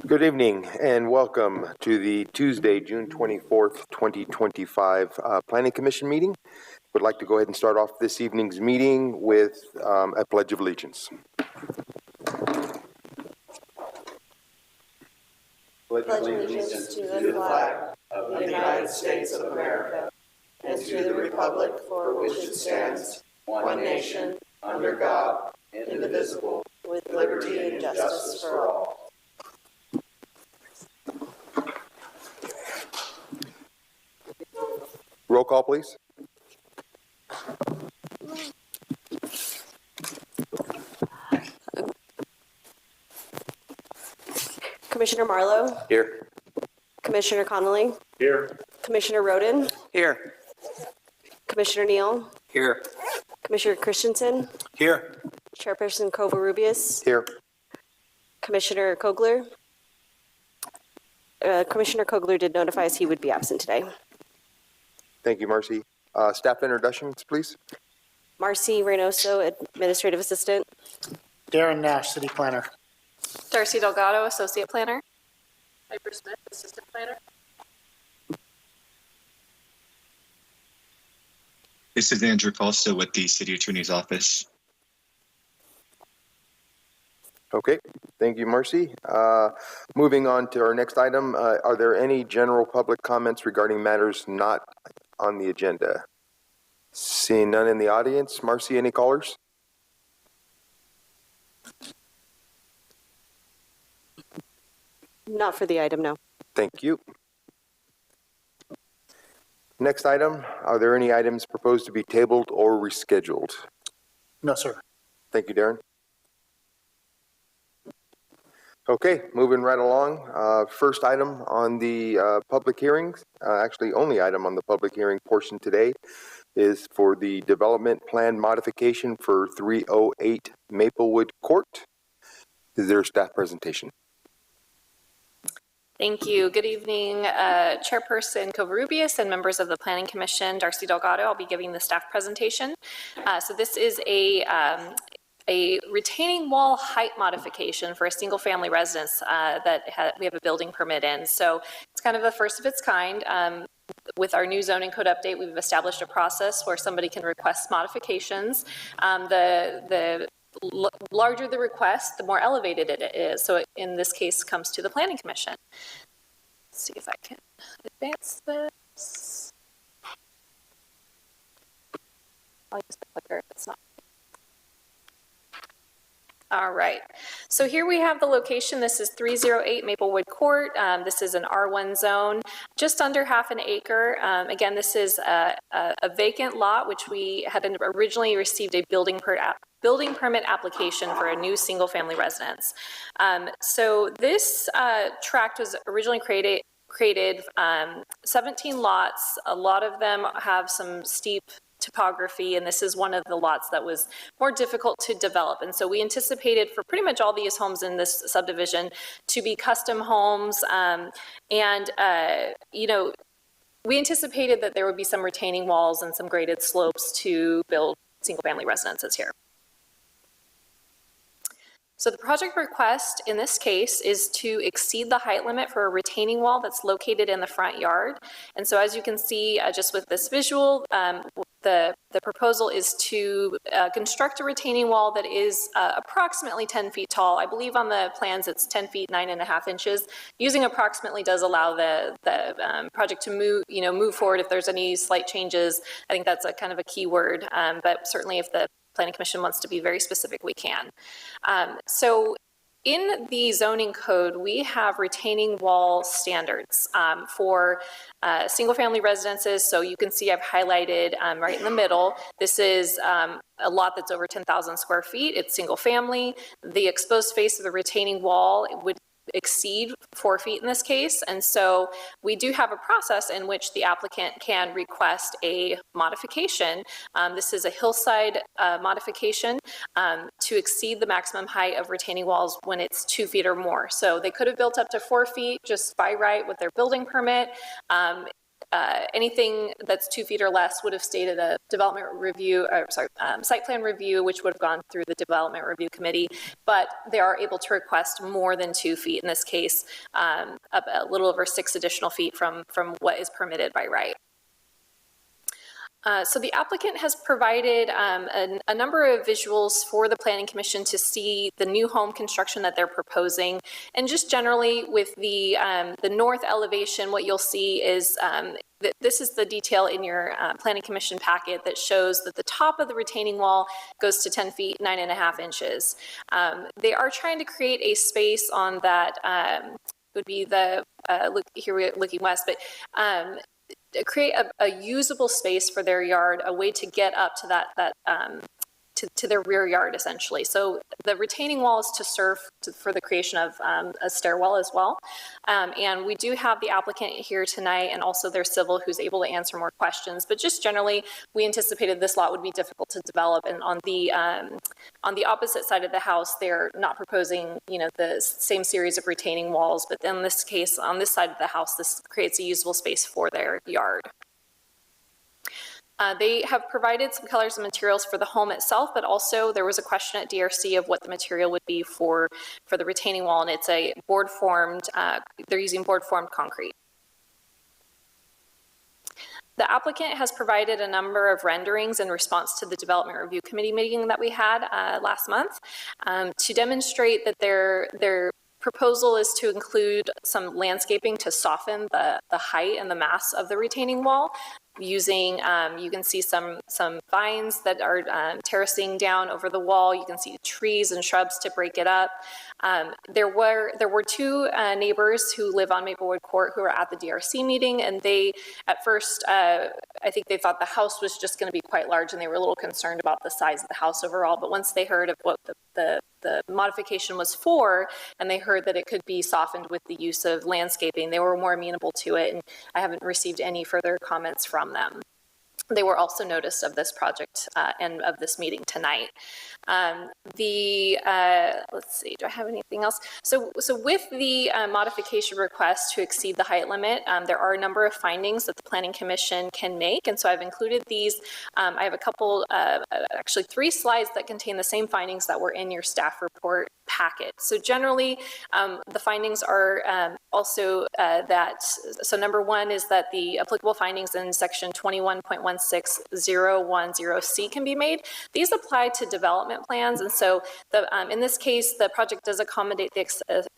Good evening and welcome to the Tuesday, June 24th, 2025 Planning Commission meeting. Would like to go ahead and start off this evening's meeting with a Pledge of Allegiance. Pledge allegiance to the flag of the United States of America and to the republic for which it stands, one nation, under God, indivisible, with liberty and justice for all. Roll call, please. Commissioner Marlowe. Here. Commissioner Connolly. Here. Commissioner Roden. Here. Commissioner Neal. Here. Commissioner Christensen. Here. Chairperson Covarrubias. Here. Commissioner Kogler. Commissioner Kogler did notify us he would be absent today. Thank you, Marcy. Staff introductions, please. Marcy Reynoso, Administrative Assistant. Darren Nash, City Planner. Darcy Delgado, Associate Planner. Piper Smith, Assistant Planner. This is Andrew Costa with the City Attorney's Office. Okay, thank you, Marcy. Moving on to our next item, are there any general public comments regarding matters not on the agenda? Seeing none in the audience. Marcy, any callers? Not for the item, no. Thank you. Next item, are there any items proposed to be tabled or rescheduled? No, sir. Thank you, Darren. Okay, moving right along. First item on the public hearings, actually only item on the public hearing portion today, is for the development plan modification for 308 Maplewood Court. Is there a staff presentation? Thank you. Good evening, Chairperson Covarrubias and members of the Planning Commission. Darcy Delgado, I'll be giving the staff presentation. So this is a retaining wall height modification for a single family residence that we have a building permit in. So it's kind of the first of its kind. With our new zoning code update, we've established a process where somebody can request modifications. The larger the request, the more elevated it is. So in this case, comes to the Planning Commission. Let's see if I can advance this. I'll use the clicker if it's not. All right, so here we have the location. This is 308 Maplewood Court. This is an R1 zone, just under half an acre. Again, this is a vacant lot, which we had originally received a building permit application for a new single family residence. So this tract was originally created 17 lots. A lot of them have some steep topography, and this is one of the lots that was more difficult to develop. And so we anticipated for pretty much all these homes in this subdivision to be custom homes. You know, we anticipated that there would be some retaining walls and some graded slopes to build single family residences here. So the project request in this case is to exceed the height limit for a retaining wall that's located in the front yard. And so as you can see, just with this visual, the proposal is to construct a retaining wall that is approximately 10 feet tall. I believe on the plans it's 10 feet 9.5 inches. Using approximately does allow the project to move forward if there's any slight changes. I think that's a kind of a key word, but certainly if the Planning Commission wants to be very specific, we can. So in the zoning code, we have retaining wall standards for single family residences. So you can see I've highlighted right in the middle. This is a lot that's over 10,000 square feet. It's single family. The exposed face of the retaining wall would exceed 4 feet in this case. And so we do have a process in which the applicant can request a modification. This is a hillside modification to exceed the maximum height of retaining walls when it's 2 feet or more. So they could have built up to 4 feet just by right with their building permit. anything that's 2 feet or less would have stated a development review, site plan review, which would have gone through the development review committee, but they are able to request more than 2 feet, in this case, a little over 6 additional feet from what is permitted by right. So the applicant has provided a number of visuals for the Planning Commission to see the new home construction that they're proposing. And just generally with the north elevation, what you'll see is this is the detail in your Planning Commission packet that shows that the top of the retaining wall goes to 10 feet, 9.5 inches. They are trying to create a space on that, would be the, here we're looking west, but create a usable space for their yard, a way to get up to that to their rear yard, essentially. So the retaining wall is to serve for the creation of a stairwell as well. And we do have the applicant here tonight and also their civil who's able to answer more questions. But just generally, we anticipated this lot would be difficult to develop. And on the opposite side of the house, they're not proposing, the same series of retaining walls. But in this case, on this side of the house, this creates a usable space for their yard. They have provided some colors and materials for the home itself, but also there was a question at DRC of what the material would be for the retaining wall, and it's a board formed, they're using board formed concrete. The applicant has provided a number of renderings in response to the Development Review Committee meeting that we had last month to demonstrate that their proposal is to include some landscaping to soften the height and the mass of the retaining wall. Using, you can see some vines that are terracing down over the wall. You can see trees and shrubs to break it up. There were 2 neighbors who live on Maplewood Court who were at the DRC meeting, and they, at first, I think they thought the house was just going to be quite large, and they were a little concerned about the size of the house overall. But once they heard of what the modification was for, and they heard that it could be softened with the use of landscaping, they were more amenable to it, and I haven't received any further comments from them. They were also noticed of this project and of this meeting tonight. Let's see, do I have anything else? So with the modification request to exceed the height limit, there are a number of findings that the Planning Commission can make, and so I've included these. I have a couple, actually 3 slides that contain the same findings that were in your staff report packet. So generally, the findings are also so number 1 is that the applicable findings in section 21.16010C can be made. These apply to development plans, and so in this case, the project does accommodate the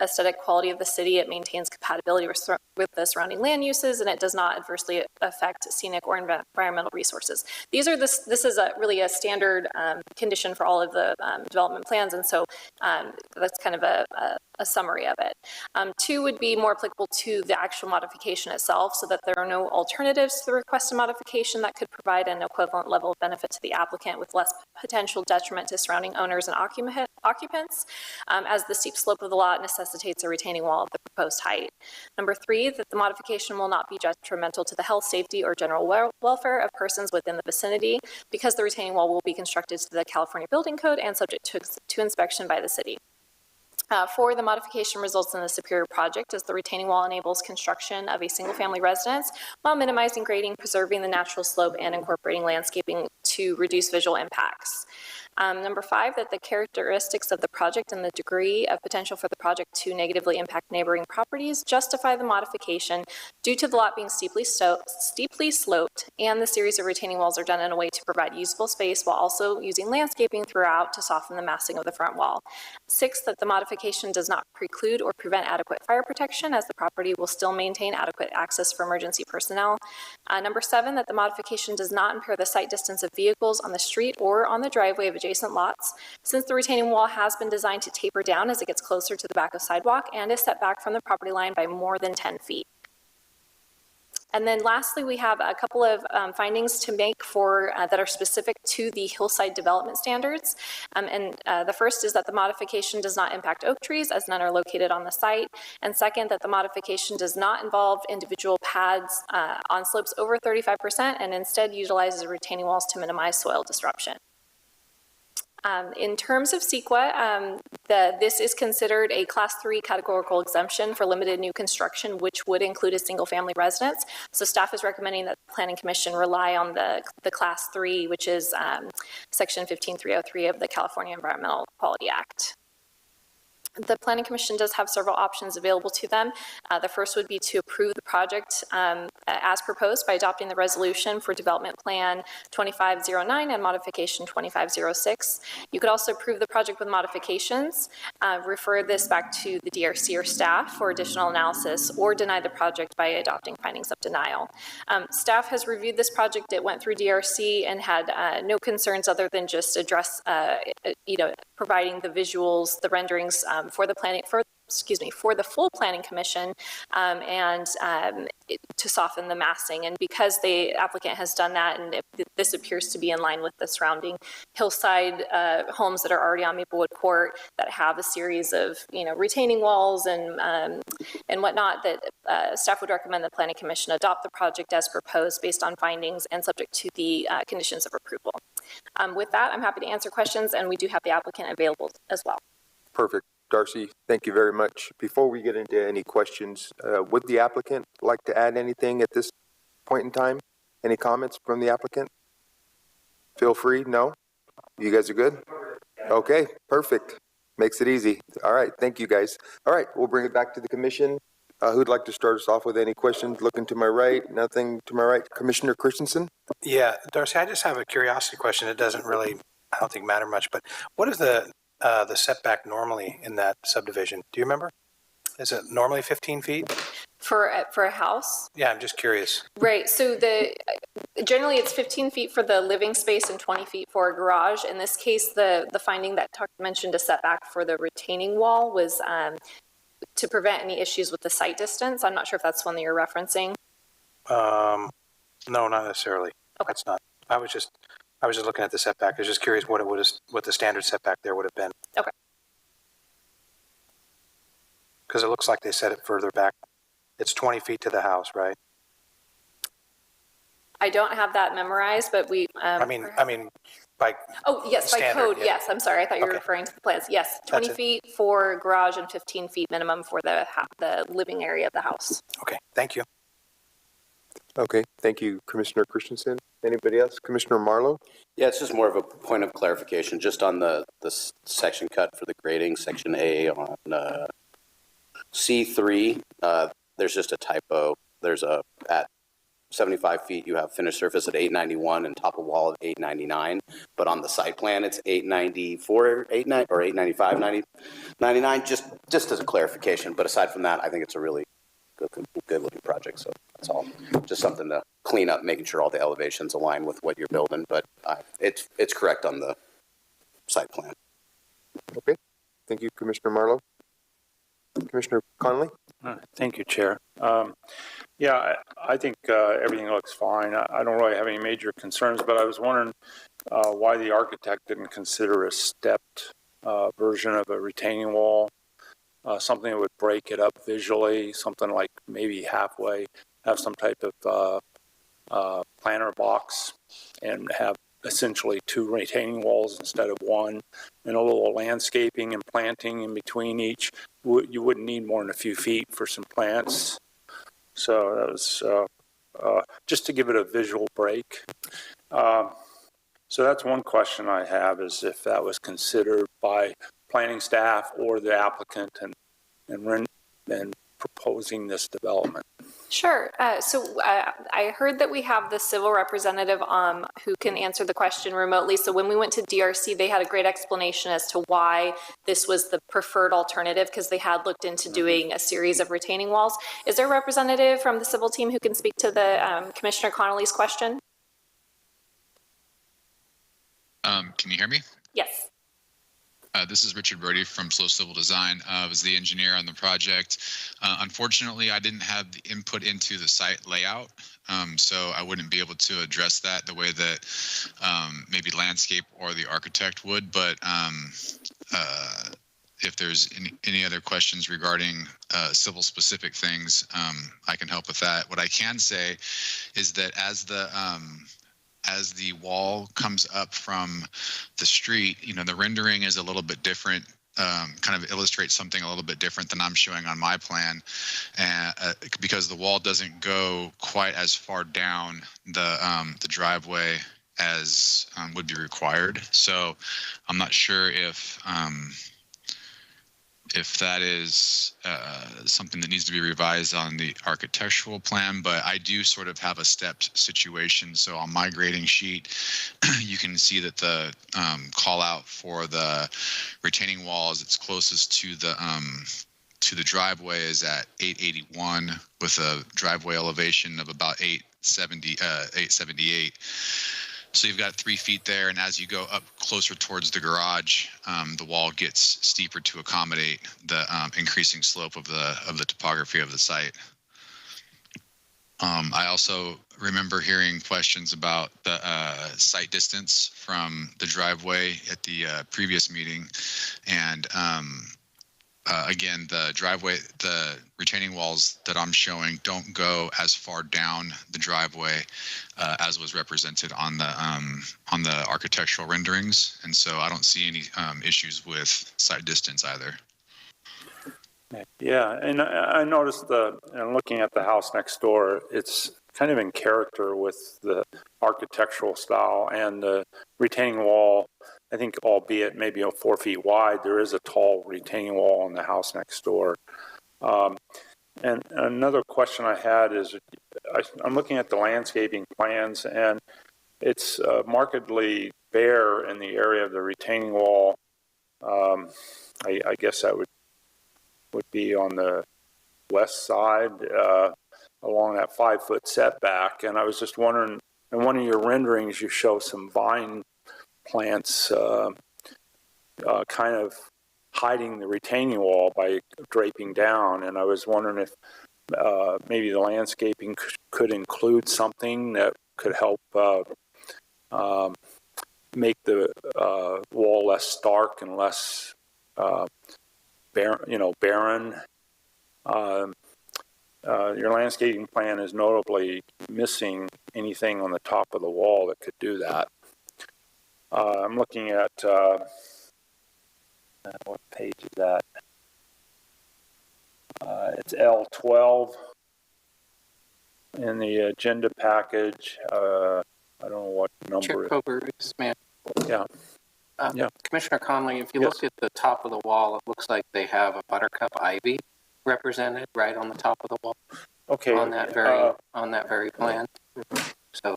aesthetic quality of the city. It maintains compatibility with the surrounding land uses, and it does not adversely affect scenic or environmental resources. This is really a standard condition for all of the development plans, and so that's kind of a summary of it. 2 would be more applicable to the actual modification itself, so that there are no alternatives to the requested modification that could provide an equivalent level of benefit to the applicant with less potential detriment to surrounding owners and occupants, as the steep slope of the lot necessitates a retaining wall of the proposed height. Number 3, that the modification will not be detrimental to the health, safety, or general welfare of persons within the vicinity, because the retaining wall will be constructed to the California Building Code and subject to inspection by the city. 4, the modification results in a superior project as the retaining wall enables construction of a single-family residence while minimizing grading, preserving the natural slope, and incorporating landscaping to reduce visual impacts. Number 5, that the characteristics of the project and the degree of potential for the project to negatively impact neighboring properties justify the modification due to the lot being steeply sloped, and the series of retaining walls are done in a way to provide usable space while also using landscaping throughout to soften the massing of the front wall. 6, that the modification does not preclude or prevent adequate fire protection, as the property will still maintain adequate access for emergency personnel. Number 7, that the modification does not impair the sight distance of vehicles on the street or on the driveway of adjacent lots, since the retaining wall has been designed to taper down as it gets closer to the back of sidewalk and is set back from the property line by more than 10 feet. And then lastly, we have a couple of findings to make for that are specific to the hillside development standards. The first is that the modification does not impact oak trees, as none are located on the site. And second, that the modification does not involve individual pads on slopes over 35% and instead utilizes retaining walls to minimize soil disruption. In terms of CEQA, this is considered a Class 3 categorical exemption for limited new construction, which would include a single-family residence. So staff is recommending that the Planning Commission rely on the Class 3, which is Section 15303 of the California Environmental Quality Act. The Planning Commission does have several options available to them. The first would be to approve the project as proposed by adopting the resolution for Development Plan 2509 and Modification 2506. You could also approve the project with modifications, refer this back to the DRC or staff for additional analysis, or deny the project by adopting findings of denial. Staff has reviewed this project. It went through DRC and had no concerns other than just address, providing the visuals, the renderings for the full Planning Commission, to soften the massing. And because the applicant has done that, and this appears to be in line with the surrounding hillside homes that are already on Maplewood Court that have a series of retaining walls and whatnot, that staff would recommend the Planning Commission adopt the project as proposed based on findings and subject to the conditions of approval. With that, I'm happy to answer questions, and we do have the applicant available as well. Perfect. Darcy, thank you very much. Before we get into any questions, would the applicant like to add anything at this point in time? Any comments from the applicant? Feel free. No? You guys are good? Okay, perfect. Makes it easy. All right, thank you guys. All right, we'll bring it back to the commission. Who'd like to start us off with any questions? Looking to my right, nothing to my right. Commissioner Christensen? Yeah, Darcy, I just have a curiosity question. It doesn't really, I don't think, matter much, but what is the setback normally in that subdivision? Do you remember? Is it normally 15 feet? For a house? Yeah, I'm just curious. Right, so generally it's 15 feet for the living space and 20 feet for a garage. In this case, the finding that mentioned a setback for the retaining wall was to prevent any issues with the site distance. I'm not sure if that's one that you're referencing. No, not necessarily. Okay. That's not. I was just looking at the setback. I was just curious what the standard setback there would have been. Okay. Because it looks like they set it further back. It's 20 feet to the house, right? I don't have that memorized, but we. I mean, by. Oh yes, by standard, code. yeah. Yes, I'm sorry. I thought you were Okay. referring to the plans. Yes, 20 feet for garage and 15 feet minimum for the living area of the house. Okay, thank you. Okay, thank you, Commissioner Christensen. Anybody else? Commissioner Marlowe? Yeah, it's just more of a point of clarification, just on the section cut for the grading, section A on C3, there's just a typo. There's at 75 feet, you have finished surface at 891 and top of wall at 899, but on the site plan, it's 894, 89 or 895, 99, just as a clarification. But aside from that, I think it's a really good looking project. So that's all. Just something to clean up, making sure all the elevations align with what you're building. But it's correct on the site plan. Okay. Thank you, Commissioner Marlowe. Commissioner Connolly? Thank you, Chair. Yeah, I think everything looks fine. I don't really have any major concerns, but I was wondering why the architect didn't consider a stepped version of a retaining wall, something that would break it up visually, something like maybe halfway, have some type of planter box and have essentially two retaining walls instead of one, and a little landscaping and planting in between each. You wouldn't need more than a few feet for some plants. So that was just to give it a visual break. So that's one question I have, is if that was considered by planning staff or the applicant and proposing this development. Sure. So I heard that we have the civil representative who can answer the question remotely. So when we went to DRC, they had a great explanation as to why this was the preferred alternative, because they had looked into doing a series of retaining walls. Is there a representative from the civil team who can speak to the Commissioner Connolly's question? Can you hear me? Yes. This is Richard Brody from Slow Civil Design. I was the engineer on the project. Unfortunately, I didn't have the input into the site layout, so I wouldn't be able to address that the way that maybe landscape or the architect would. But if there's any other questions regarding civil specific things, I can help with that. What I can say is that as as the wall comes up from the street, the rendering is a little bit different. Kind of illustrates something a little bit different than I'm showing on my plan, and because the wall doesn't go quite as far down the driveway as would be required. So I'm not sure if that is something that needs to be revised on the architectural plan, but I do sort of have a stepped situation. So on my grading sheet, you can see that the call out for the retaining wall as it's closest to the driveway is at 881 with a driveway elevation of about 878. So you've got 3 feet there, and as you go up closer towards the garage, the wall gets steeper to accommodate the increasing slope of the topography of the site. I also remember hearing questions about the site distance from the driveway at the previous meeting, and again, the retaining walls that I'm showing don't go as far down the driveway as was represented on the architectural renderings, and so I don't see any issues with site distance either. Yeah, and I noticed and looking at the house next door, it's kind of in character with the architectural style and the retaining wall. I think, albeit maybe 4 feet wide, there is a tall retaining wall on the house next door. And another question I had is, I'm looking at the landscaping plans, and it's markedly bare in the area of the retaining wall. I guess that would be on the west side along that 5-foot setback. And I was just wondering, in one of your renderings, you show some vine plants kind of hiding the retaining wall by draping down. And I was wondering if maybe the landscaping could include something that could help make the wall less stark and less barren. Your landscaping plan is notably missing anything on the top of the wall that could do that. I'm looking at what page is that? It's L12 in the agenda package. I don't know what number. Chair Coker, ma'am. Yeah. Yeah. Commissioner Conley, if you look at the top of the wall, it looks like they have a buttercup ivy represented right on the top of the wall. Okay. On that very plan. So.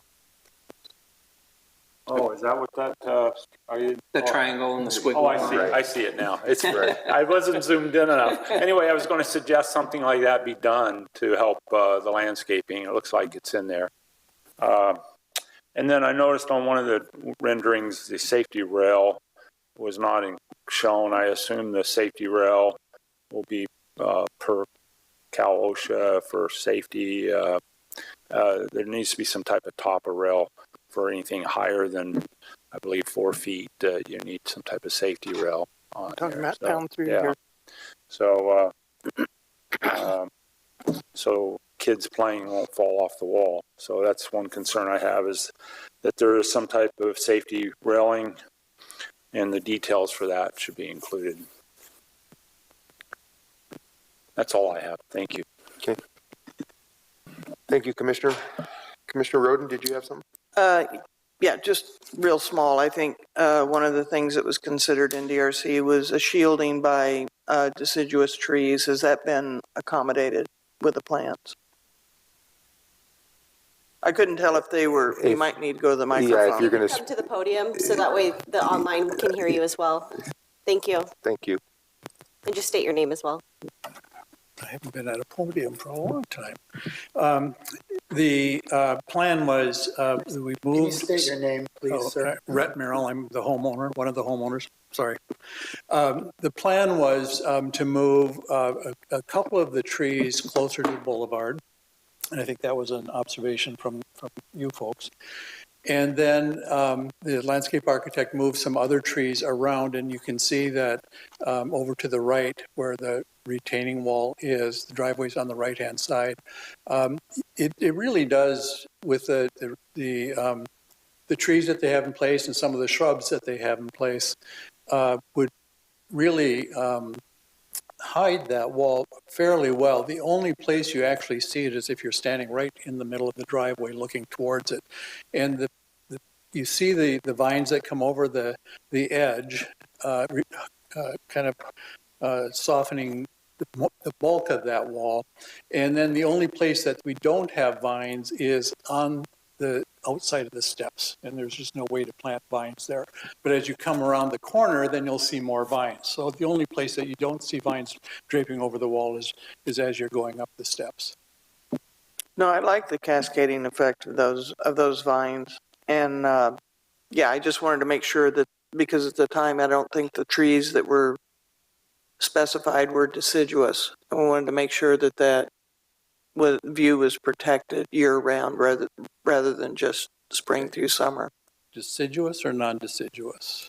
Oh, is that what that? The triangle and the squiggly. Oh, I see. Right. I see it now. It's right. I wasn't zoomed in enough. Anyway, I was going to suggest something like that be done to help the landscaping. It looks like it's in there. And then I noticed on one of the renderings, the safety rail was not shown. I assume the safety rail will be per Cal OSHA for safety. There needs to be some type of topper rail for anything higher than, I believe, 4 feet. You need some type of safety rail on Talking there. about down through here. So, so kids playing won't fall off the wall. So that's one concern I have, is that there is some type of safety railing, and the details for that should be included. That's all I have. Thank you. Okay. Thank you, Commissioner. Commissioner Roden, did you have something? Yeah, just real small. I think one of the things that was considered in DRC was a shielding by deciduous trees. Has that been accommodated with the plants? I couldn't tell if they were, you might need to go to the microphone. Yeah, if you're going to Come to the podium so that way the online can hear you as well. Thank you. Thank you. And just state your name as well. I haven't been at a podium for a long time. The plan was we moved. Can you state your name, please, sir? Rhett Merrill. I'm the homeowner, one of the homeowners. Sorry. The plan was to move a couple of the trees closer to the boulevard, and I think that was an observation from you folks. And then the landscape architect moved some other trees around, and you can see that over to the right where the retaining wall is, the driveway's on the right-hand side. It really does, with the the trees that they have in place and some of the shrubs that they have in place would really hide that wall fairly well. The only place you actually see it is if you're standing right in the middle of the driveway looking towards it. And you see the vines that come over the edge, kind of softening the bulk of that wall. And then the only place that we don't have vines is on the outside of the steps, and there's just no way to plant vines there. But as you come around the corner, then you'll see more vines. So the only place that you don't see vines draping over the wall is as you're going up the steps. No, I like the cascading effect of those vines. And yeah, I just wanted to make sure that, because at the time I don't think the trees that were specified were deciduous. I wanted to make sure that view was protected year-round rather than just spring through summer. Deciduous or non-deciduous?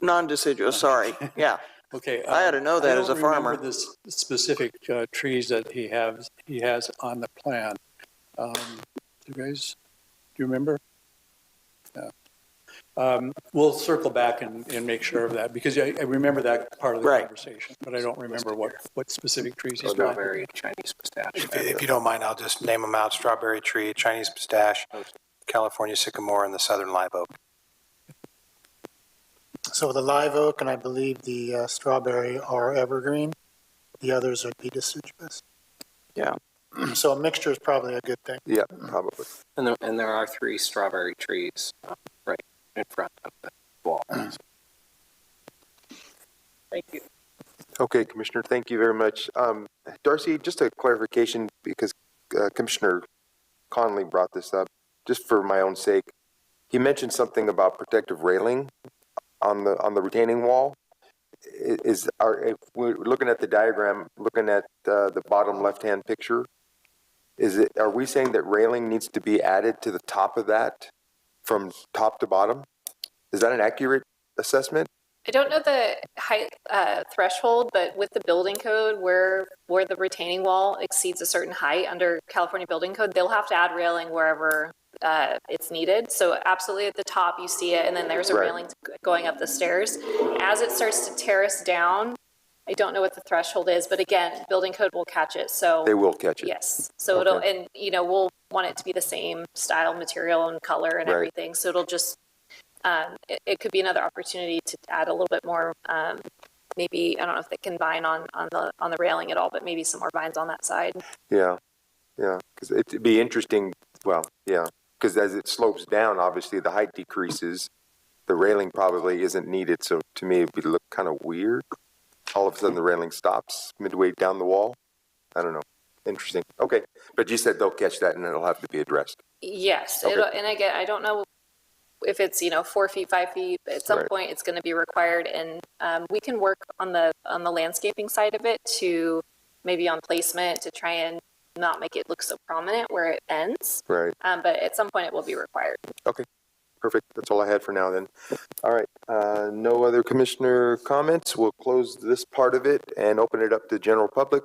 Non-deciduous, sorry. Yeah. Okay. I ought to know that as a farmer. I don't remember the specific trees that he has on the plan. You guys, do you remember? We'll circle back and make sure of that, because I remember that part of the conversation, but I don't remember what specific trees he's planted. Strawberry, Chinese pistache. If you don't mind, I'll just name them out: strawberry tree, Chinese pistache, California sycamore, and the southern live oak. So the live oak and I believe the strawberry are evergreen. The others are deciduous. Yeah. So a mixture is probably a good thing. Yeah, probably. And there are 3 strawberry trees right in front of the wall. Thank you. Okay, Commissioner, thank you very much. Darcy, just a clarification, because Commissioner Conley brought this up, just for my own sake. He mentioned something about protective railing on the retaining wall. If we're looking at the diagram, looking at the bottom left-hand picture, are we saying that railing needs to be added to the top of that from top to bottom? Is that an accurate assessment? I don't know the height threshold, but with the building code, where the retaining wall exceeds a certain height under California building code, they'll have to add railing wherever it's needed. So absolutely at the top you see it, and then there's a railing going up the stairs. As it starts to terrace down, I don't know what the threshold is, but again, building code will catch it. So they will catch it. Yes. So it'll, and we'll want it to be the same style, material, and color and everything. So it'll just it could be another opportunity to add a little bit more. Maybe I don't know if they can vine on the railing at all, but maybe some more vines on that side. Yeah, because it'd be interesting. Well, yeah, because as it slopes down, obviously the height decreases. The railing probably isn't needed. So to me, it would look kind of weird. All of a sudden, the railing stops midway down the wall. I don't know. Interesting. Okay, but you said they'll catch that, and it'll have to be addressed. Yes, okay. And again, I don't know if it's 4 feet, 5 feet. At some point, it's going to be required, and we can work on the landscaping side of it to maybe on placement to try and not make it look so prominent where it ends. Right. But at some point, it will be required. Okay. Perfect. That's all I had for now then. All right. No other commissioner comments. We'll close this part of it and open it up to general public.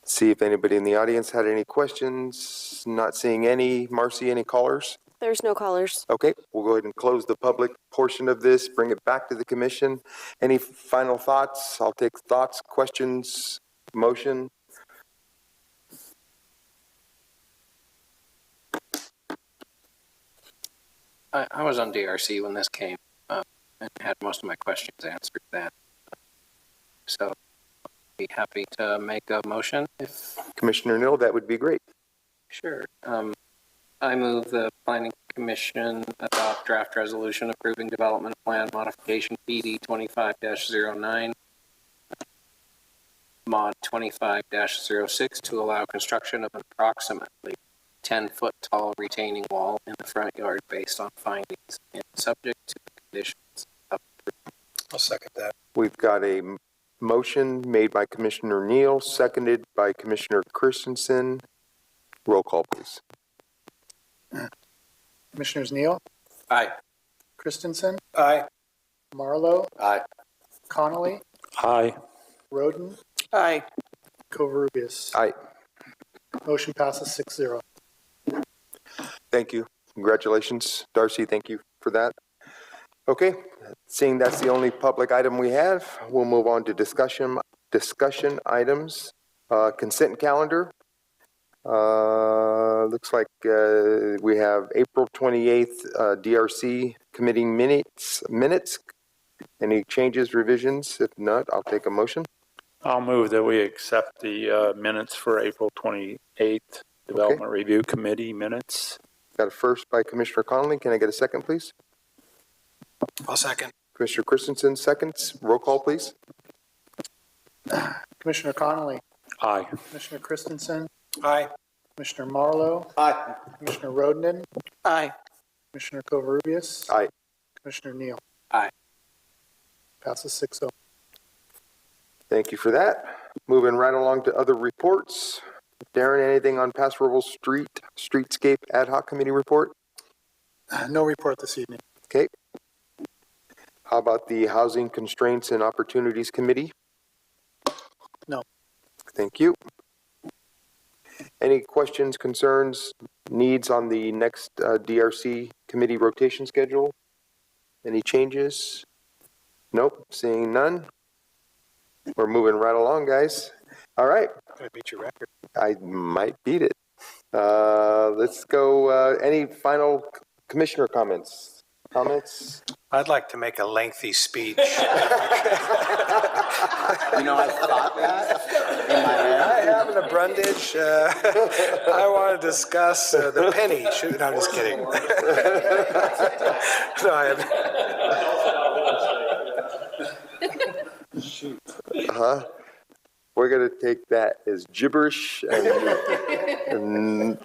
See if anybody in the audience had any questions. Not seeing any. Marcy, any callers? There's no callers. Okay. We'll go ahead and close the public portion of this, bring it back to the commission. Any final thoughts? I'll take thoughts, questions, motion. I was on DRC when this came up and had most of my questions answered then. So I'd be happy to make a motion if... Commissioner Neal, that would be great. Sure. I move the Planning Commission adopt draft resolution approving development plan modification PD 25-09 mod 25-06 to allow construction of an approximately 10-foot tall retaining wall in the front yard based on findings and subject to the conditions of approval. I'll second that. We've got a motion made by Commissioner Neal, seconded by Commissioner Christensen. Roll call, please. Commissioners Neal? Aye. Christensen? Aye. Marlowe? Aye. Connolly? Aye. Roden? Aye. Covarrubias? Aye. Motion passes 6-0. Thank you. Congratulations, Darcy. Thank you for that. Okay, seeing that's the only public item we have, we'll move on to discussion items. Consent calendar. Looks like we have April 28th DRC committee minutes. Any changes, revisions? If not, I'll take a motion. I'll move that we accept the minutes for April 28th, Development Review Committee minutes. Got a first by Commissioner Connolly. Can I get a second, please? I'll second. Commissioner Christensen, seconds. Roll call, please. Commissioner Connolly, Aye. Commissioner Christensen, Aye. Commissioner Marlowe, Aye. Commissioner Roden, Aye. Commissioner Covarrubias. Aye. Commissioner Neal. Aye. Passes 6-0. Thank you for that. Moving right along to other reports. Darren, anything on Paso Robles Streetscape Ad Hoc Committee report? No report this evening. Okay. How about the Housing Constraints and Opportunities Committee? No. Thank you. Any questions, concerns, needs on the next DRC committee rotation schedule? Any changes? Nope, seeing none. We're moving right along, guys. All right. I beat your record. I might beat it. Let's go. Any final commissioner comments? I'd like to make a lengthy speech. You know, I thought that in my head. I have an Brundage. I want to discuss the penny. No, I'm just kidding. No, I have. We're going to take that as gibberish and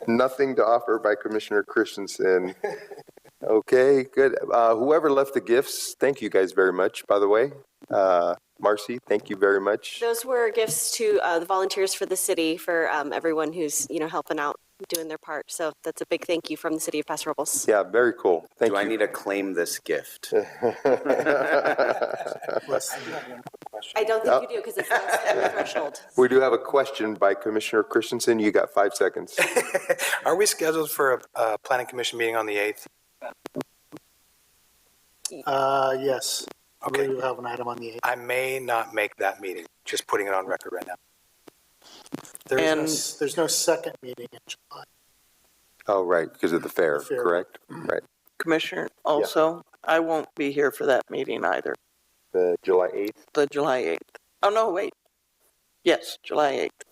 nothing to offer by Commissioner Christensen. Okay, good. Whoever left the gifts, thank you guys very much, by the way. Marcy, thank you very much. Those were gifts to the volunteers for the city, for everyone who's, helping out, doing their part. So that's a big thank you from the city of Paso Robles. Yeah, very cool. Thank you. Do I need to claim this gift? I don't think you do, because it's less than the threshold. We do have a question by Commissioner Christensen. You got 5 seconds. Are we scheduled for a planning commission meeting on the 8th? Yes. Okay. We will have an item on the 8th. I may not make that meeting. Just putting it on record right now. There's no second meeting in July. Oh, right, because of the fair, correct? Right. Commissioner, also, I won't be here for that meeting either. The July 8th? The July 8th. Oh, no, wait. Yes, July 8th.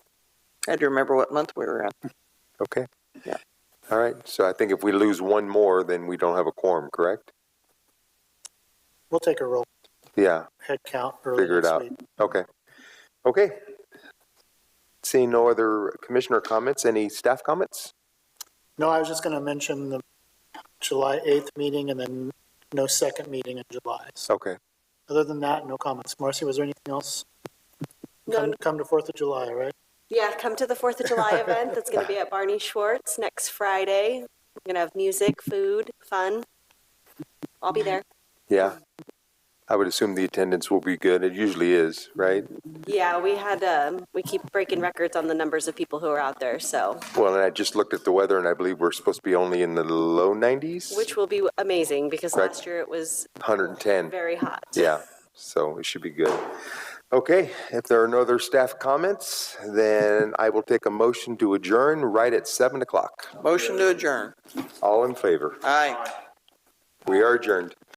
I had to remember what month we were in. Okay. Yeah. All right, so I think if we lose one more, then we don't have a quorum, correct? We'll take a roll. Yeah. Head count early Figure it next out. week. Okay. Seeing no other commissioner comments, any staff comments? No, I was just going to mention the July 8th meeting and then no second meeting in July. So Okay. other than that, no comments. Marcy, was there anything else? No. Come to 4th of July, right? Yeah, come to the 4th of July event. That's going to be at Barney Schwartz next Friday. We're going to have music, food, fun. I'll be there. Yeah. I would assume the attendance will be good. It usually is, right? Yeah, we keep breaking records on the numbers of people who are out there, so. Well, and I just looked at the weather, and I believe we're supposed to be only in the low 90s. Which will be amazing, because Right. last year it was 110. very hot. Yeah, so it should be good. Okay, if there are no other staff comments, then I will take a motion to adjourn right at 7 o'clock. Motion to adjourn. All in favor? Aye. We are adjourned.